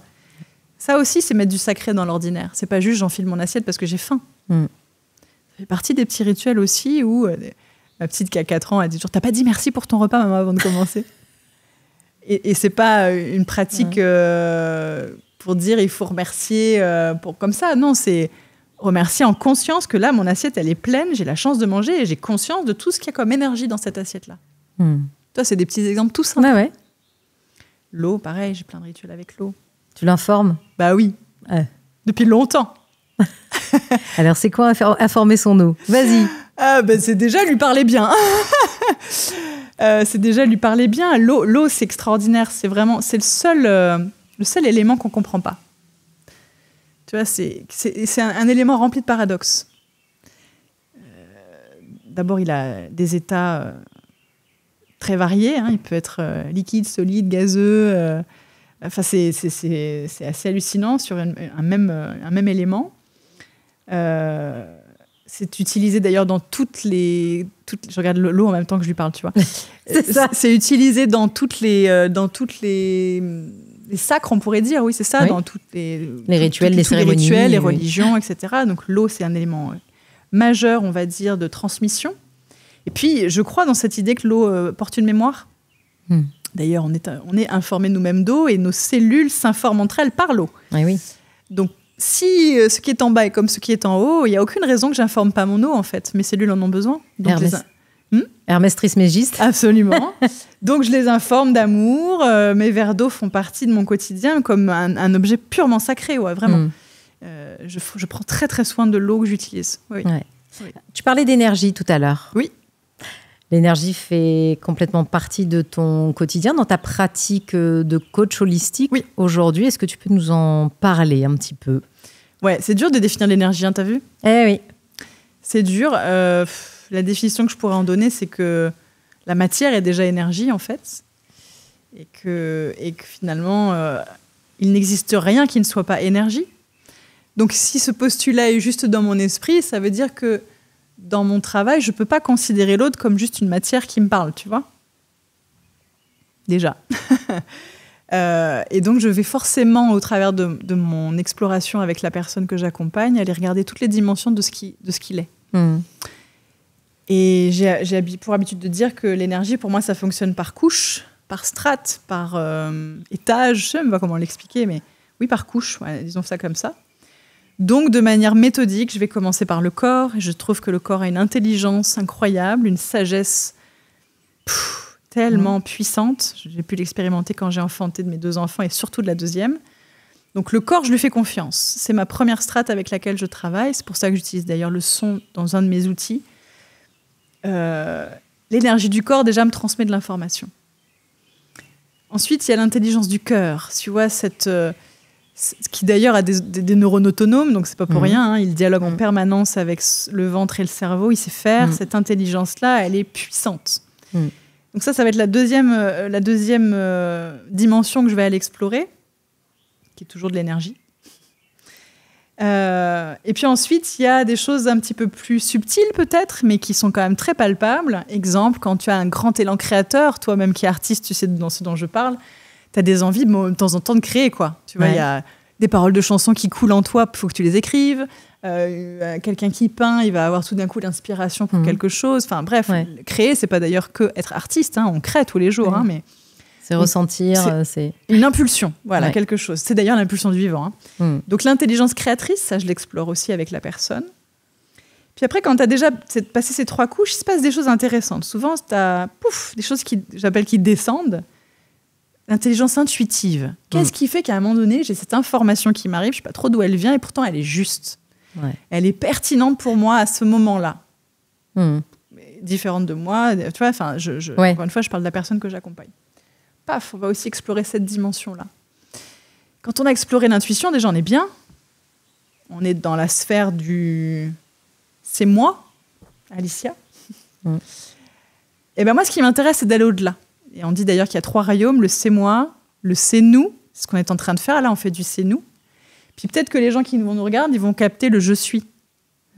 Ça aussi, c'est mettre du sacré dans l'ordinaire. C'est pas juste j'enfile mon assiette parce que j'ai faim. Ça fait partie des petits rituels aussi où ma petite qui a 4 ans, elle dit toujours « T'as pas dit merci pour ton repas, maman, avant de commencer ?» Et c'est pas une pratique pour dire il faut remercier comme ça. Non, c'est remercier en conscience que là, mon assiette, elle est pleine, j'ai la chance de manger et j'ai conscience de tout ce qu'il y a comme énergie dans cette assiette-là. Toi, c'est des petits exemples tout simples. Ouais. L'eau, pareil, j'ai plein de rituels avec l'eau. Tu l'informes ? Bah oui, depuis longtemps. Alors, c'est quoi informer son eau ? Vas-y. C'est déjà lui parler bien. C'est déjà lui parler bien. L'eau, c'est extraordinaire. C'est le seul élément qu'on ne comprend pas. Tu vois, c'est un élément rempli de paradoxes. D'abord, il a des états très variés. Il peut être liquide, solide, gazeux. C'est assez hallucinant sur un même élément. C'est utilisé d'ailleurs dans je regarde l'eau en même temps que je lui parle, tu vois. C'est utilisé dans toutes les sacres, on pourrait dire, oui, c'est ça, dans toutes les rituels, les cérémonies, les rituels, les religions, etc. Donc l'eau, c'est un élément majeur, on va dire, de transmission. Et puis, je crois dans cette idée que l'eau porte une mémoire. D'ailleurs, on est informé nous-mêmes d'eau et nos cellules s'informent entre elles par l'eau. Oui. Donc, si ce qui est en bas est comme ce qui est en haut, il n'y a aucune raison que j'informe pas mon eau, en fait. Mes cellules en ont besoin. Donc Hermès Trismégiste. Absolument. Donc, je les informe d'amour. Mes verres d'eau font partie de mon quotidien comme un objet purement sacré, ouais, vraiment. je prends très, très soin de l'eau que j'utilise. Oui. Ouais. Oui. Tu parlais d'énergie tout à l'heure. Oui. L'énergie fait complètement partie de ton quotidien, dans ta pratique de coach holistique aujourd'hui. Est-ce que tu peux nous en parler un petit peu ? Ouais, c'est dur de définir l'énergie, hein, t'as vu ? Eh oui. C'est dur. La définition que je pourrais en donner, c'est que la matière est déjà énergie, en fait. Et que finalement, il n'existe rien qui ne soit pas énergie. Donc, si ce postulat est juste dans mon esprit, ça veut dire que dans mon travail, je ne peux pas considérer l'autre comme juste une matière qui me parle, tu vois ? Déjà. Et donc, je vais forcément, au travers de mon exploration avec la personne que j'accompagne, aller regarder toutes les dimensions de ce qu'il est. Et j'ai pour habitude de dire que l'énergie, pour moi, ça fonctionne par couche, par strate, par étage. Je ne sais même pas comment l'expliquer, mais oui, par couche, disons ça comme ça. Donc, de manière méthodique, je vais commencer par le corps. Et je trouve que le corps a une intelligence incroyable, une sagesse tellement puissante. J'ai pu l'expérimenter quand j'ai enfanté de mes 2 enfants et surtout de la 2e. Donc, le corps, je lui fais confiance. C'est ma première strate avec laquelle je travaille. C'est pour ça que j'utilise d'ailleurs le son dans un de mes outils. L'énergie du corps, déjà, me transmet de l'information. Ensuite, il y a l'intelligence du cœur. Tu vois, qui d'ailleurs a des neurones autonomes, donc c'est pas pour rien. Hein, il dialogue en permanence avec le ventre et le cerveau. Il sait faire. Cette intelligence-là, elle est puissante. Donc ça va être la deuxième dimension que je vais aller explorer, qui est toujours de l'énergie. Et puis ensuite, il y a des choses un petit peu plus subtiles peut-être, mais qui sont quand même très palpables. Exemple, quand tu as un grand élan créateur, toi-même qui es artiste, tu sais ce dont je parle, tu as des envies de temps en temps de créer, quoi. Tu vois, il y a des paroles de chansons qui coulent en toi, il faut que tu les écrives. Quelqu'un qui peint, il va avoir tout d'un coup l'inspiration pour quelque chose. Enfin bref, créer, c'est pas d'ailleurs que être artiste, hein, on crée tous les jours, hein, mais c'est ressentir, c'est une impulsion, voilà, quelque chose. C'est d'ailleurs l'impulsion du vivant. Hein. Donc l'intelligence créatrice, ça je l'explore aussi avec la personne. Puis après, quand tu as déjà passé ces 3 couches, il se passe des choses intéressantes. Souvent, tu as des choses qui descendent. L'intelligence intuitive. Qu'est-ce qui fait qu'à un moment donné, j'ai cette information qui m'arrive, je ne sais pas trop d'où elle vient, et pourtant elle est juste. Elle est pertinente pour moi à ce moment-là. Différente de moi. Tu vois, encore une fois, je parle de la personne que j'accompagne. Paf, on va aussi explorer cette dimension-là. Quand on a exploré l'intuition, déjà, on est bien. On est dans la sphère du « c'est moi », Alicia. Et ben moi, ce qui m'intéresse, c'est d'aller au-delà. Et on dit d'ailleurs qu'il y a 3 royaumes, le « c'est moi », le « c'est nous », c'est ce qu'on est en train de faire. Là, on fait du « c'est nous ». Puis peut-être que les gens qui nous regardent, ils vont capter le « je suis ».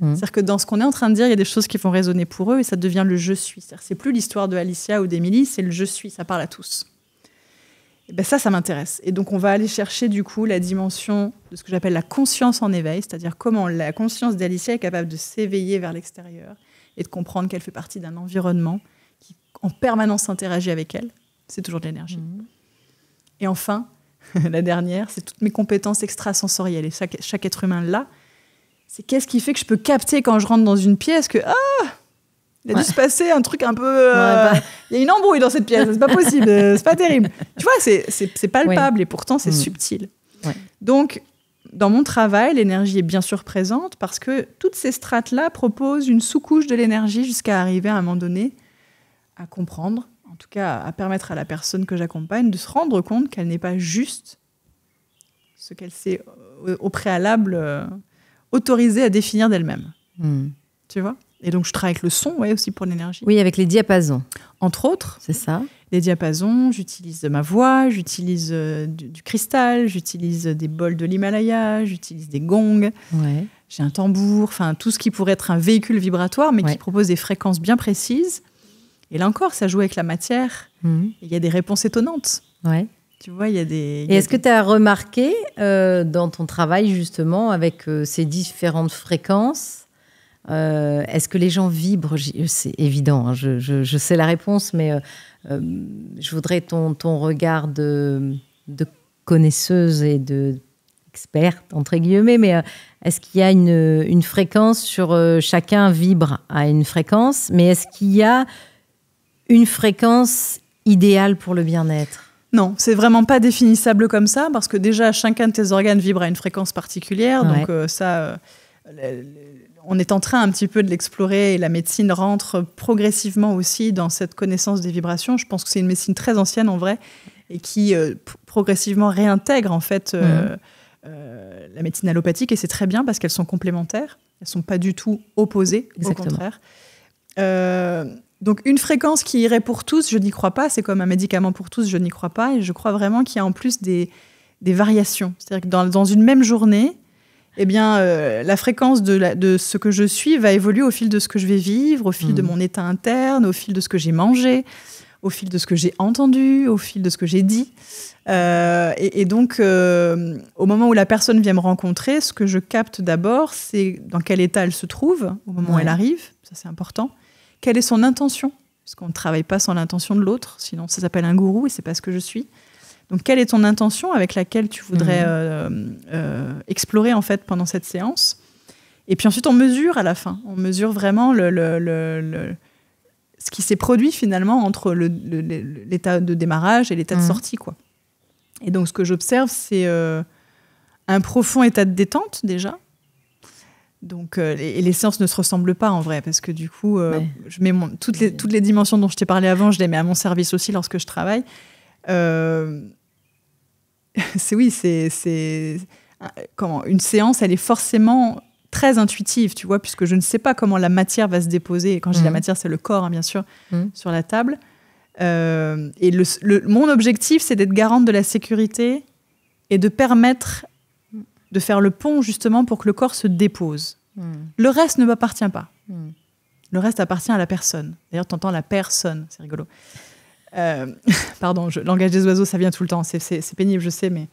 C'est-à-dire que dans ce qu'on est en train de dire, il y a des choses qui vont résonner pour eux et ça devient le « je suis ». C'est-à-dire que c'est plus l'histoire de Alicia ou d'Émilie, c'est le « je suis », ça parle à tous. Et ben ça m'intéresse. Et donc, on va aller chercher du coup la dimension de ce que j'appelle la conscience en éveil, c'est-à-dire comment la conscience d'Alicia est capable de s'éveiller vers l'extérieur et de comprendre qu'elle fait partie d'un environnement qui en permanence interagit avec elle. C'est toujours de l'énergie. Et enfin, la dernière, c'est toutes mes compétences extrasensorielles. Et chaque être humain là, c'est qu'est-ce qui fait que je peux capter quand je rentre dans une pièce que il a dû se passer un truc un peu... il y a une embrouille dans cette pièce, c'est pas possible, c'est pas terrible. Tu vois, c'est palpable et pourtant c'est subtil. Donc, dans mon travail, l'énergie est bien sûr présente parce que toutes ces strates-là proposent une sous-couche de l'énergie jusqu'à arriver à un moment donné à comprendre, en tout cas à permettre à la personne que j'accompagne de se rendre compte qu'elle n'est pas juste ce qu'elle s'est au préalable autorisée à définir d'elle-même. Tu vois ? Et donc, je travaille avec le son aussi pour l'énergie. Oui, avec les diapasons. Entre autres. C'est ça. Les diapasons, j'utilise ma voix, j'utilise du cristal, j'utilise des bols de l'Himalaya, j'utilise des gongs, j'ai un tambour, enfin tout ce qui pourrait être un véhicule vibratoire, mais qui propose des fréquences bien précises. Et là encore, ça joue avec la matière. Il y a des réponses étonnantes. Tu vois, il y a des... Et est-ce que tu as remarqué dans ton travail, justement, avec ces différentes fréquences, est-ce que les gens vibrent ? C'est évident, hein, je sais la réponse, mais je voudrais ton regard de connaisseuse et d'experte, entre guillemets, mais est-ce qu'il y a une fréquence sur chacun vibre à une fréquence, mais est-ce qu'il y a une fréquence idéale pour le bien-être ? Non, c'est vraiment pas définissable comme ça, parce que déjà, chacun de tes organes vibre à une fréquence particulière. Donc on est en train un petit peu de l'explorer, et la médecine rentre progressivement aussi dans cette connaissance des vibrations. Je pense que c'est une médecine très ancienne en vrai, et qui progressivement réintègre en fait la médecine allopathique, et c'est très bien parce qu'elles sont complémentaires, elles sont pas du tout opposées. Exactement. Au contraire. Donc une fréquence qui irait pour tous, je n'y crois pas. C'est comme un médicament pour tous, je n'y crois pas. Et je crois vraiment qu'il y a en plus des variations. C'est-à-dire que dans une même journée, eh bien, la fréquence de ce que je suis va évoluer au fil de ce que je vais vivre, au fil de mon état interne, au fil de ce que j'ai mangé, au fil de ce que j'ai entendu, au fil de ce que j'ai dit. Et donc, au moment où la personne vient me rencontrer, ce que je capte d'abord, c'est dans quel état elle se trouve au moment où elle arrive. Ça, c'est important. Quelle est son intention ? Parce qu'on ne travaille pas sans l'intention de l'autre, sinon ça s'appelle un gourou et c'est pas ce que je suis. Donc, quelle est ton intention avec laquelle tu voudrais explorer en fait pendant cette séance ? Et puis ensuite, on mesure à la fin. On mesure vraiment ce qui s'est produit finalement entre l'état de démarrage et l'état de sortie, quoi. Et donc, ce que j'observe, c'est un profond état de détente déjà. Donc, et les séances ne se ressemblent pas en vrai, parce que du coup, je mets toutes les dimensions dont je t'ai parlé avant, je les mets à mon service aussi lorsque je travaille. Une séance, elle est forcément très intuitive, tu vois, puisque je ne sais pas comment la matière va se déposer. Et quand je dis la matière, c'est le corps, hein, bien sûr, sur la table. Et mon objectif, c'est d'être garante de la sécurité et de permettre de faire le pont justement pour que le corps se dépose. Le reste ne m'appartient pas. Le reste appartient à la personne. D'ailleurs, tu entends la personne, c'est rigolo. Pardon, langage des oiseaux, ça vient tout le temps. C'est pénible, je sais, mais...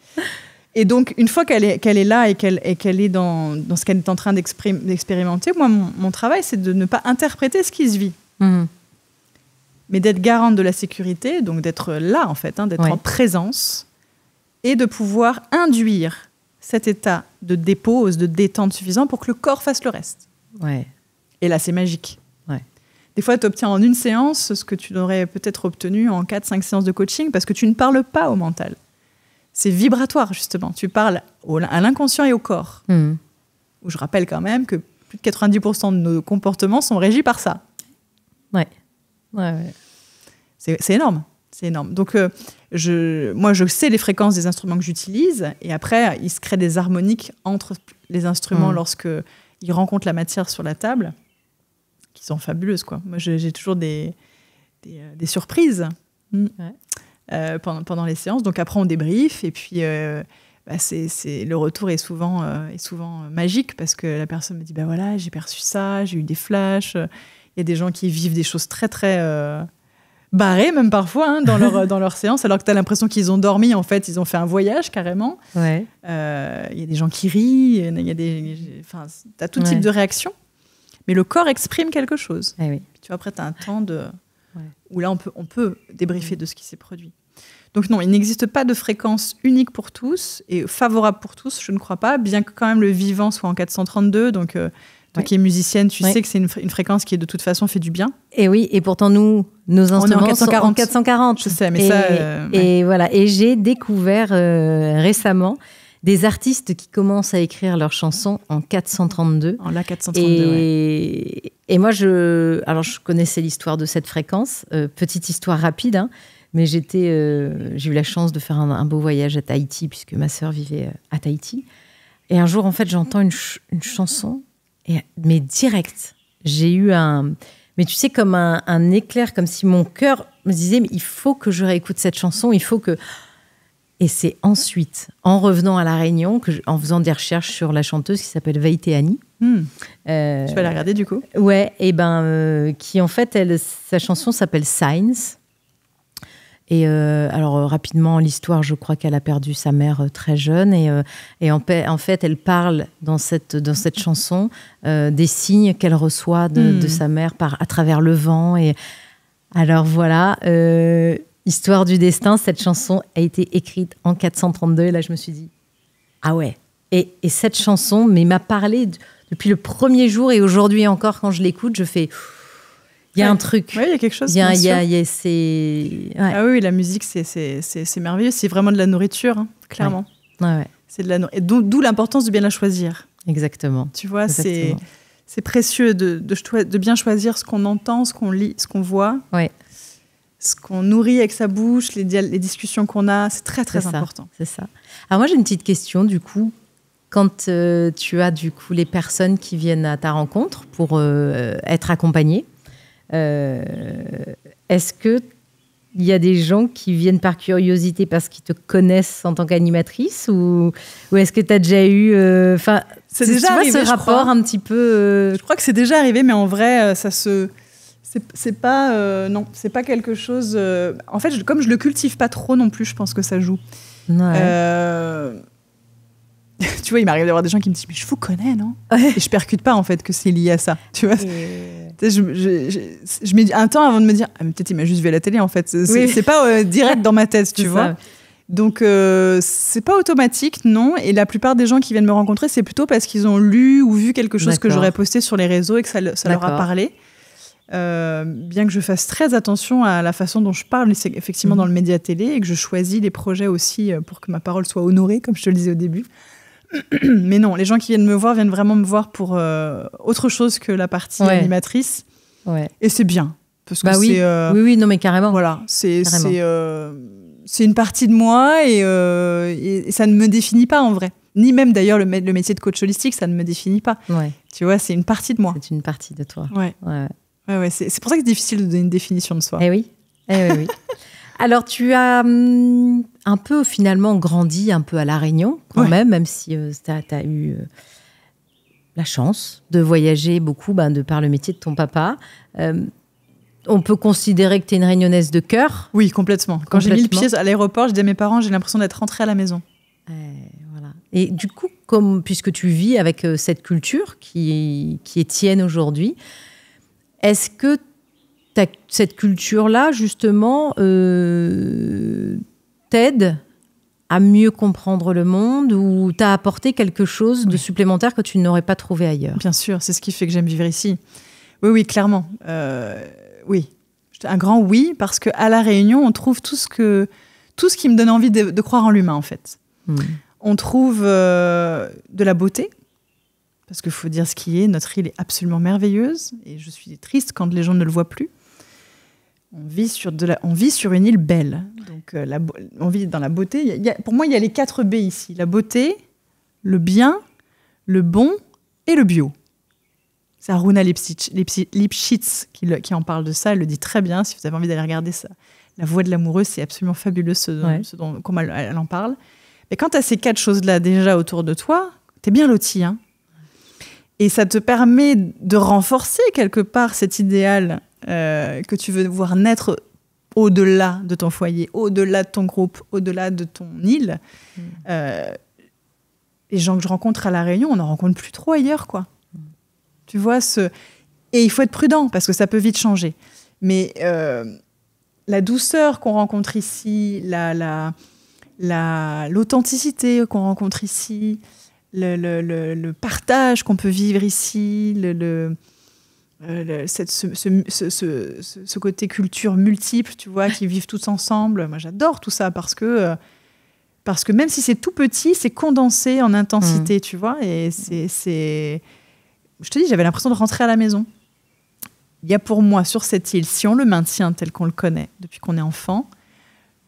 Et donc, une fois qu'elle est là et qu'elle est dans ce qu'elle est en train d'expérimenter, moi, mon travail, c'est de ne pas interpréter ce qui se vit. Mais d'être garante de la sécurité, donc d'être là, en fait, d'être en présence, et de pouvoir induire cet état de dépose, de détente suffisant pour que le corps fasse le reste. Et là, c'est magique. Des fois, tu obtiens en une séance ce que tu aurais peut-être obtenu en 4-5 séances de coaching, parce que tu ne parles pas au mental. C'est vibratoire, justement. Tu parles à l'inconscient et au corps. Où je rappelle quand même que plus de 90% de nos comportements sont régis par ça. C'est énorme. C'est énorme. Donc, moi, je sais les fréquences des instruments que j'utilise, et après, il se crée des harmoniques entre les instruments lorsqu'ils rencontrent la matière sur la table, qui sont fabuleuses, quoi. Moi, j'ai toujours des surprises pendant les séances. Donc, après, on débrief, et puis le retour est souvent magique, parce que la personne me dit, voilà, j'ai perçu ça, j'ai eu des flashs. Il y a des gens qui vivent des choses très, très... barrés même parfois dans leur séance, alors que tu as l'impression qu'ils ont dormi, en fait ils ont fait un voyage carrément. Y a des gens qui rient, tu as tout type de réactions, mais le corps exprime quelque chose. Puis, tu vois, après tu as un temps où là on peut débriefer de ce qui s'est produit. Donc non, il n'existe pas de fréquence unique pour tous et favorable pour tous, je ne crois pas, bien que quand même le vivant soit en 432, donc toi qui es musicienne, tu sais que c'est une fréquence qui, de toute façon, fait du bien. Et oui, et pourtant, nos instruments sont en 440. Je sais, mais et voilà. Et j'ai découvert récemment des artistes qui commencent à écrire leurs chansons en 432. En la 432, et moi, je connaissais l'histoire de cette fréquence. Petite histoire rapide, mais j'ai eu la chance de faire un beau voyage à Tahiti, puisque ma sœur vivait à Tahiti. Et un jour, en fait, j'entends une chanson... Mais direct, j'ai eu mais tu sais, comme un éclair, comme si mon cœur me disait, mais il faut que je réécoute cette chanson, il faut que... Et c'est ensuite, en revenant à La Réunion, en faisant des recherches sur la chanteuse qui s'appelle Vaiteani. Je vais la regarder du coup. Ouais, et qui en fait, sa chanson s'appelle Signs. Et alors rapidement, l'histoire, je crois qu'elle a perdu sa mère très jeune, et en fait, elle parle dans cette chanson des signes qu'elle reçoit de sa mère à travers le vent. Et alors voilà, histoire du destin, cette chanson a été écrite en 432, et là je me suis dit ah ouais. Et cette chanson m'a parlé depuis le premier jour, et aujourd'hui encore quand je l'écoute, je fais... Il Il y a un truc. Oui, il y a quelque chose. Ah oui, la musique, c'est merveilleux. C'est vraiment de la nourriture, hein, clairement. Ouais. C'est et d'où l'importance de bien la choisir. Exactement. Tu vois, c'est précieux de bien choisir ce qu'on entend, ce qu'on lit, ce qu'on voit. Ouais. Ce qu'on nourrit avec sa bouche, les discussions qu'on a, c'est très, très important. C'est ça. Alors moi, j'ai une petite question, du coup. Quand tu as, du coup, les personnes qui viennent à ta rencontre pour être accompagnées, est-ce qu'il y a des gens qui viennent par curiosité parce qu'ils te connaissent en tant qu'animatrice ou est-ce que tu as déjà eu... c'est déjà arrivé, ce rapport un petit peu... Je crois que c'est déjà arrivé, mais en vrai, ça se... C'est pas non, c'est pas quelque chose. En fait, comme je le cultive pas trop non plus, je pense que ça joue. Ouais. Tu vois, il m'arrive d'avoir des gens qui me disent mais je vous connais, non? Et je percute pas en fait que c'est lié à ça. Tu vois. Je mets un temps avant de me dire mais peut-être il m'a juste vu à la télé en fait. C'est pas direct dans ma tête, tu vois. Donc c'est pas automatique, non. Et la plupart des gens qui viennent me rencontrer, c'est plutôt parce qu'ils ont lu ou vu quelque chose que j'aurais posté sur les réseaux et que ça leur a parlé. Bien que je fasse très attention à la façon dont je parle, c'est effectivement dans le média télé, et que je choisis les projets aussi pour que ma parole soit honorée, comme je te le disais au début. Mais non, les gens qui viennent me voir viennent vraiment me voir pour autre chose que la partie animatrice. Ouais. Et c'est bien. Parce que oui, non, mais carrément. Voilà, c'est une partie de moi et ça ne me définit pas en vrai. Ni même d'ailleurs le métier de coach holistique, ça ne me définit pas. Ouais. Tu vois, c'est une partie de moi. C'est une partie de toi. Ouais. C'est pour ça que c'est difficile de donner une définition de soi. Eh oui. Alors, tu as un peu finalement grandi un peu à La Réunion, quand même si tu as eu la chance de voyager beaucoup de par le métier de ton papa. On peut considérer que tu es une Réunionnaise de cœur? Oui, complètement. Quand j'ai mis le pied à l'aéroport, je dis à mes parents, j'ai l'impression d'être rentrée à la maison. Voilà. Et du coup, puisque tu vis avec cette culture qui est tienne aujourd'hui, est-ce que cette culture-là, justement, t'aide à mieux comprendre le monde ou t'as apporté quelque chose de supplémentaire que tu n'aurais pas trouvé ailleurs? Bien sûr, c'est ce qui fait que j'aime vivre ici. Oui, clairement. Oui. Un grand oui, parce qu'à La Réunion, on trouve tout ce qui me donne envie de croire en l'humain, en fait. On trouve de la beauté. Parce qu'il faut dire ce qui est, notre île est absolument merveilleuse et je suis triste quand les gens ne le voient plus. On vit sur une île belle. Donc, on vit dans la beauté. Pour moi, il y a les 4 B ici. La beauté, le bien, le bon et le bio. C'est Aruna Lipschitz qui en parle de ça. Elle le dit très bien. Si vous avez envie d'aller regarder ça, La Voix de l'amoureux, c'est absolument fabuleux comment elle en parle. Et quand tu as ces 4 choses-là déjà autour de toi, tu es bien loti, hein. Et ça te permet de renforcer quelque part cet idéal que tu veux voir naître au-delà de ton foyer, au-delà de ton groupe, au-delà de ton île. Les gens que je rencontre à La Réunion, on n'en rencontre plus trop ailleurs, quoi. Tu vois, et il faut être prudent parce que ça peut vite changer. Mais la douceur qu'on rencontre ici, l'authenticité qu'on rencontre ici, le partage qu'on peut vivre ici, ce côté culture multiple, tu vois, qui vivent tous ensemble. Moi, j'adore tout ça parce que même si c'est tout petit, c'est condensé en intensité, tu vois. Et je te dis, j'avais l'impression de rentrer à la maison. Il y a pour moi, sur cette île, si on le maintient tel qu'on le connaît depuis qu'on est enfant,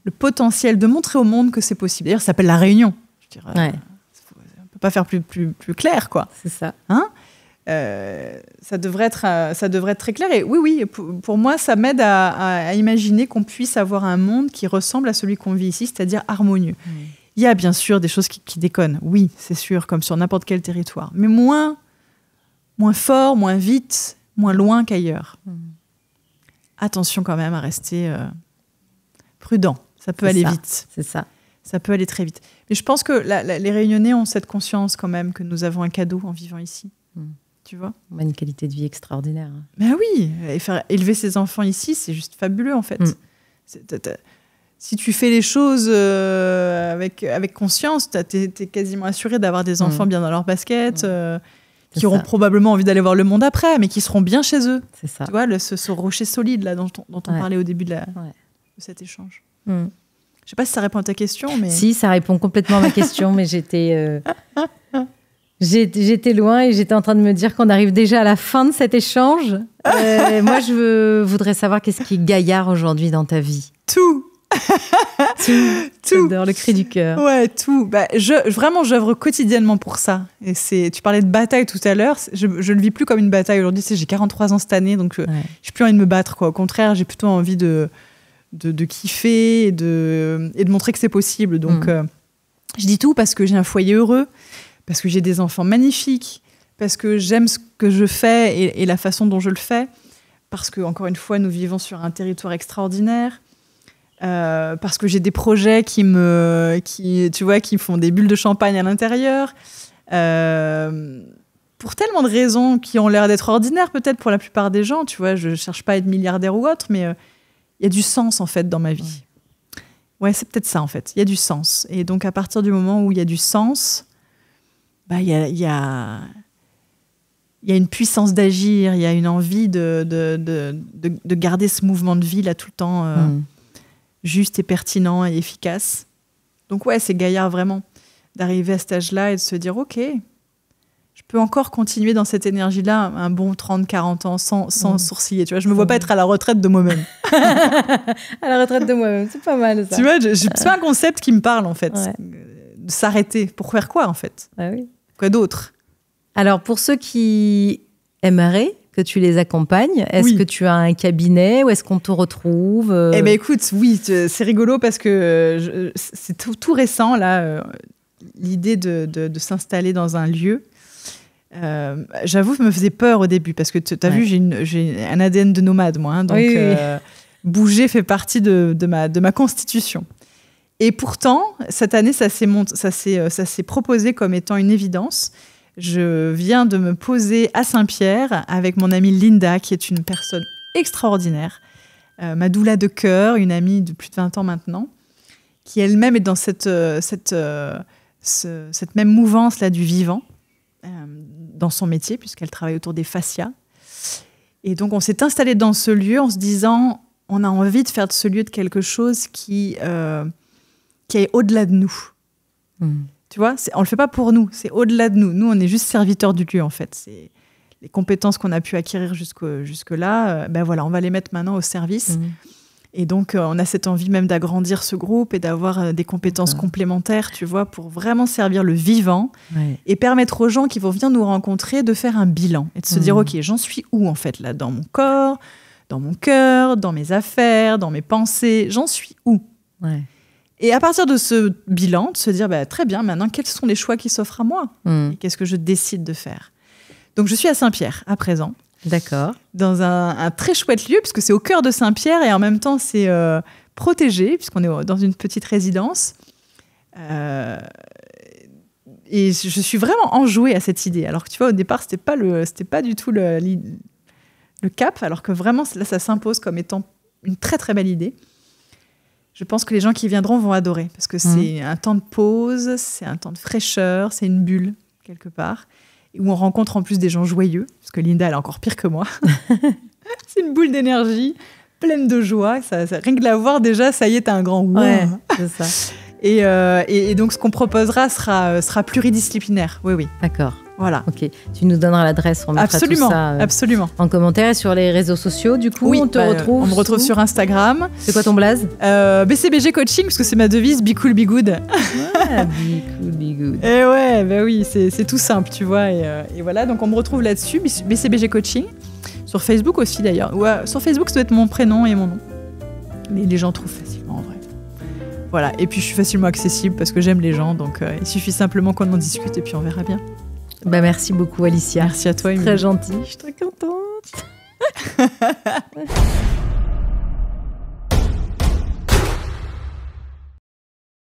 le potentiel de montrer au monde que c'est possible. D'ailleurs, ça s'appelle La Réunion. Je dirais, on peut pas faire plus clair, quoi. C'est ça. Hein? Ça devrait être très clair. Et oui, pour moi, ça m'aide à imaginer qu'on puisse avoir un monde qui ressemble à celui qu'on vit ici, c'est-à-dire harmonieux. Il y a bien sûr des choses qui déconnent. Oui, c'est sûr, comme sur n'importe quel territoire. Mais moins fort, moins vite, moins loin qu'ailleurs. Attention quand même à rester prudent. Ça peut aller vite. C'est ça. Ça peut aller très vite. Mais je pense que les Réunionnais ont cette conscience quand même que nous avons un cadeau en vivant ici. Tu vois ? On a une qualité de vie extraordinaire. Ben oui, et faire élever ses enfants ici, c'est juste fabuleux en fait. Si tu fais les choses avec conscience, t'es quasiment assuré d'avoir des enfants bien dans leur basket, qui auront probablement envie d'aller voir le monde après, mais qui seront bien chez eux. C'est ça. Tu vois, ce rocher solide là, dont on parlait au début de cet échange. Je ne sais pas si ça répond à ta question. Mais... Si, ça répond complètement à ma question, mais j'étais loin et j'étais en train de me dire qu'on arrive déjà à la fin de cet échange. Moi, je voudrais savoir qu'est-ce qui est gaillard aujourd'hui dans ta vie. Tout. J'adore le cri du cœur. Ouais, tout. Vraiment, j'œuvre quotidiennement pour ça. Et tu parlais de bataille tout à l'heure. Je le vis plus comme une bataille aujourd'hui. J'ai 43 ans cette année, donc j'ai plus envie de me battre, quoi. Au contraire, j'ai plutôt envie de kiffer et de montrer que c'est possible. Donc, je dis tout parce que j'ai un foyer heureux, parce que j'ai des enfants magnifiques, parce que j'aime ce que je fais et la façon dont je le fais, parce que, encore une fois, nous vivons sur un territoire extraordinaire. Parce que j'ai des projets qui me font des bulles de champagne à l'intérieur, pour tellement de raisons qui ont l'air d'être ordinaires peut-être pour la plupart des gens, tu vois, je cherche pas à être milliardaire ou autre, mais il y a du sens en fait dans ma vie. Ouais, c'est peut-être ça en fait, il y a du sens. Et donc à partir du moment où il y a du sens, il y a une puissance d'agir, il y a une envie de garder ce mouvement de vie là tout le temps. Juste et pertinent et efficace. Donc ouais, c'est gaillard vraiment d'arriver à cet âge-là et de se dire ok, je peux encore continuer dans cette énergie-là un bon 30-40 ans sans sourciller. Tu vois, je me vois pas être à la retraite de moi-même. À la retraite de moi-même, c'est pas mal ça. Tu vois, c'est pas un concept qui me parle en fait. De s'arrêter. Pour faire quoi en fait? Quoi d'autre? Alors pour ceux qui aimeraient que tu les accompagnes, est-ce que tu as un cabinet ou est-ce qu'on te retrouve? Eh ben écoute, oui, c'est rigolo parce que c'est tout récent là, l'idée de s'installer dans un lieu. J'avoue, ça me faisait peur au début parce que tu as vu, j'ai un ADN de nomade moi, hein, donc bouger fait partie de ma constitution. Et pourtant, cette année, ça s'est proposé comme étant une évidence. Je viens de me poser à Saint-Pierre avec mon amie Linda, qui est une personne extraordinaire, ma doula de cœur, une amie de plus de 20 ans maintenant, qui elle-même est dans cette même mouvance là du vivant, dans son métier, puisqu'elle travaille autour des fascias. Et donc, on s'est installé dans ce lieu en se disant, on a envie de faire de ce lieu de quelque chose qui est au-delà de nous. Tu vois, on ne le fait pas pour nous, c'est au-delà de nous. Nous, on est juste serviteurs du lieu, en fait. C'est les compétences qu'on a pu acquérir jusque-là, on va les mettre maintenant au service. Et donc, on a cette envie même d'agrandir ce groupe et d'avoir des compétences complémentaires, tu vois, pour vraiment servir le vivant et permettre aux gens qui vont venir nous rencontrer de faire un bilan et de se dire, OK, j'en suis où, en fait, là, dans mon corps, dans mon cœur, dans mes affaires, dans mes pensées, j'en suis où? Et à partir de ce bilan, de se dire, très bien, maintenant, quels sont les choix qui s'offrent à moi? Et qu'est-ce que je décide de faire? Donc, je suis à Saint-Pierre, à présent. D'accord. Dans un très chouette lieu, puisque c'est au cœur de Saint-Pierre, et en même temps, c'est protégé, puisqu'on est dans une petite résidence. Et je suis vraiment enjouée à cette idée. Alors que, tu vois, au départ, c'était pas du tout le cap, alors que vraiment, là, ça s'impose comme étant une très, très belle idée. Je pense que les gens qui viendront vont adorer parce que c'est un temps de pause, c'est un temps de fraîcheur, c'est une bulle quelque part où on rencontre en plus des gens joyeux parce que Linda elle est encore pire que moi. C'est une boule d'énergie pleine de joie, rien que de la voir déjà ça y est t'as un grand wow. Ouais, c'est ça. Et donc ce qu'on proposera sera pluridisciplinaire. Oui. D'accord. Voilà. Ok. Tu nous donneras l'adresse, on mettra tout ça absolument. En commentaire et sur les réseaux sociaux. Du coup, on te retrouve. On me retrouve sur Instagram. C'est quoi ton blaze? BCBG Coaching, parce que c'est ma devise. Be cool, be good. Ouais, be cool, be good. Et ouais, oui, c'est tout simple, tu vois. Et voilà, donc on me retrouve là-dessus. BCBG Coaching. Sur Facebook aussi d'ailleurs. Ouais, sur Facebook, ça doit être mon prénom et mon nom. Les gens trouvent facilement en vrai. Voilà. Et puis je suis facilement accessible parce que j'aime les gens. Donc il suffit simplement qu'on en discute et puis on verra bien. Merci beaucoup Alicia. Merci à toi. Très gentil. Je suis très contente.